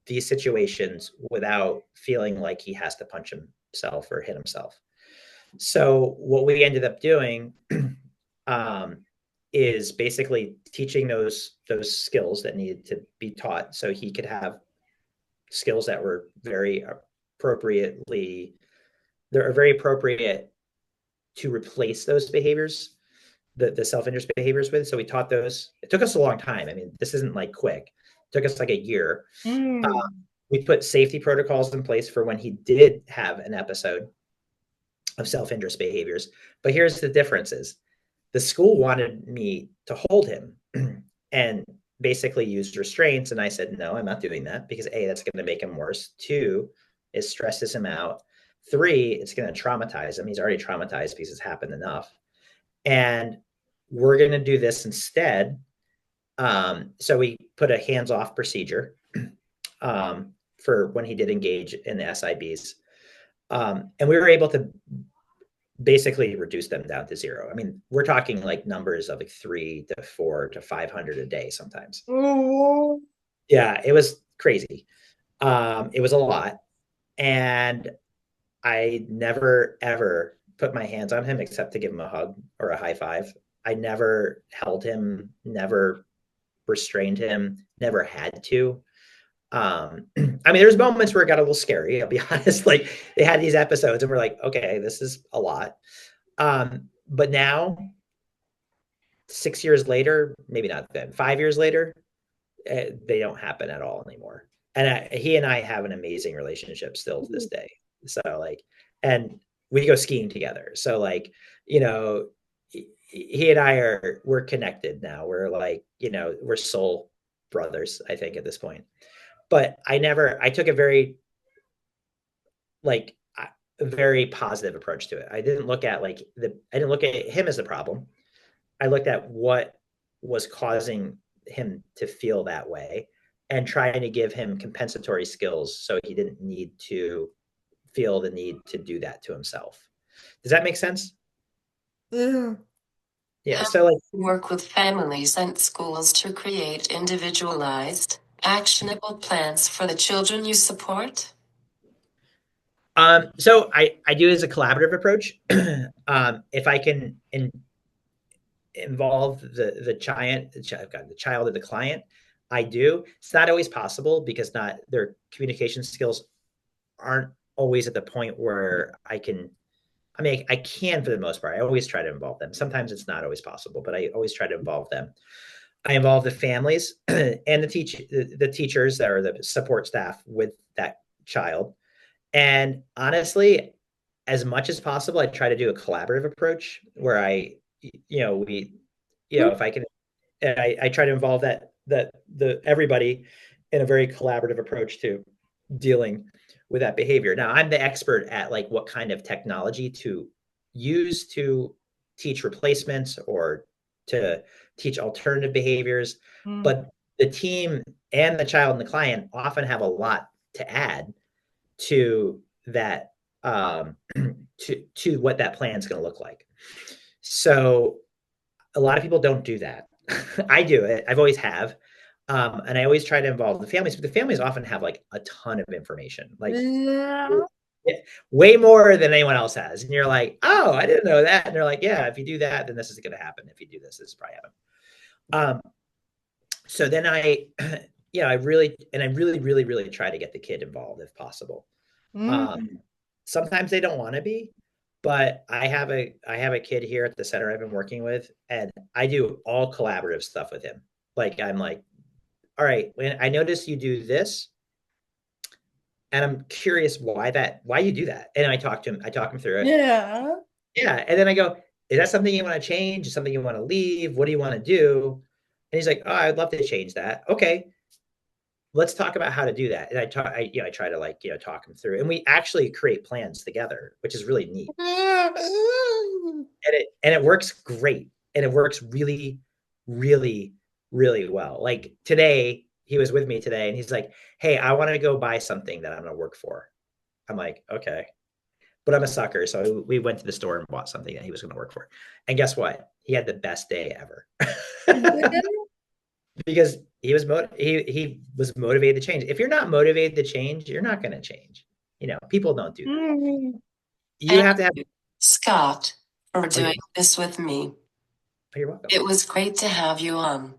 these situations without feeling like he has to punch himself or hit himself. So what we ended up doing is basically teaching those skills that needed to be taught, so he could have skills that were very appropriate to replace those behaviors, the self-interest behaviors with. So we taught those. It took us a long time. I mean, this isn't like quick. It took us like a year. We put safety protocols in place for when he did have an episode of self-interest behaviors. But here's the differences. The school wanted me to hold him and basically use restraints. And I said, no, I'm not doing that, because A, that's going to make him worse. 2, it stresses him out. 3, it's going to traumatize him. He's already traumatized because it's happened enough. and we're going to do this instead. So we put a hands-off procedure for when he did engage in the SIBs. And we were able to basically reduce them down to zero. I mean, we're talking like numbers of like 3 to 4 to 500 a day sometimes. Oh. Yeah, it was crazy. It was a lot. And I never, ever put my hands on him except to give him a hug or a high five. I never held him, never restrained him, never had to. I mean, there's moments where it got a little scary. I'll be honest. Like they had these episodes, and we're like, okay, this is a lot. But now, 6 years later, maybe not then, 5 years later, they don't happen at all anymore. And he and I have an amazing relationship still to this day. So like, and we go skiing together. So like, you know, he and we're connected now. We're like, we're soul brothers, I think, at this point. But I took a very like a very positive approach to it. I didn't look at him as the problem. I looked at what was causing him to feel that way and trying to give him compensatory skills so he didn't need to feel the need to do that to himself. Does that make sense? Yeah. Yeah. So like work with families and schools to create individualized, actionable plans for the children you support? So I do it as a collaborative approach. If I can involve the child or the client, I do. It's not always possible because not their communication skills aren't always at the point where I can. I mean, I can for the most part. I always try to involve them. Sometimes it's not always possible, but I always try to involve them. I involve the families and the teachers that are the support staff with that child. And honestly, as much as possible, I try to do a collaborative approach where if I can, I try to involve the everybody in a very collaborative approach to dealing with that behavior. Now, I'm the expert at like what kind of technology to use to teach replacements or to teach alternative behaviors, but the team and the child and the client often have a lot to add to that to what that plan is going to look like. So a lot of people don't do that. I do it. I've always have. And I always try to involve the families, but the families often have like a ton of information, like way more than anyone else has. And you're like, oh, I didn't know that. And they're like, yeah, if you do that, then this is going to happen. If you do this, this is probably happen. So then I really, really, really try to get the kid involved if possible. Sometimes they don't want to be, but I have a kid here at the center I've been working with, and I do all collaborative stuff with him. Like I'm like, all right, when I notice you do this, and I'm curious why you do that. And I talk him through it. Yeah. Yeah. And then I go, is that something you want to change? Is something you want to leave? What do you want to do? And he's like, oh, I'd love to change that. Okay. Let's talk about how to do that. And I try to talk him through, and we actually create plans together, which is really neat. And it works great. And it works really, really, really well. Like today, he was with me today and he's like, hey, I want to go buy something that I'm going to work for. I'm like, okay, but I'm a sucker. So we went to the store and bought something that he was going to work for. And guess what? He had the best day ever. Because he was motivated to change. If you're not motivated to change, you're not going to change. People don't do that. You have to have Scott for doing this with me. You're welcome. It was great to have you on.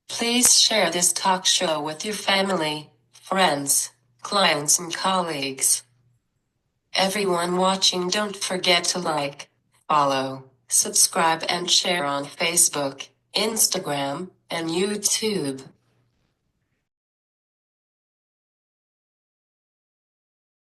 Please share this talk show with your family, friends, clients, and colleagues. Everyone watching, don't forget to like, follow, subscribe, and share on Facebook, Instagram, and YouTube.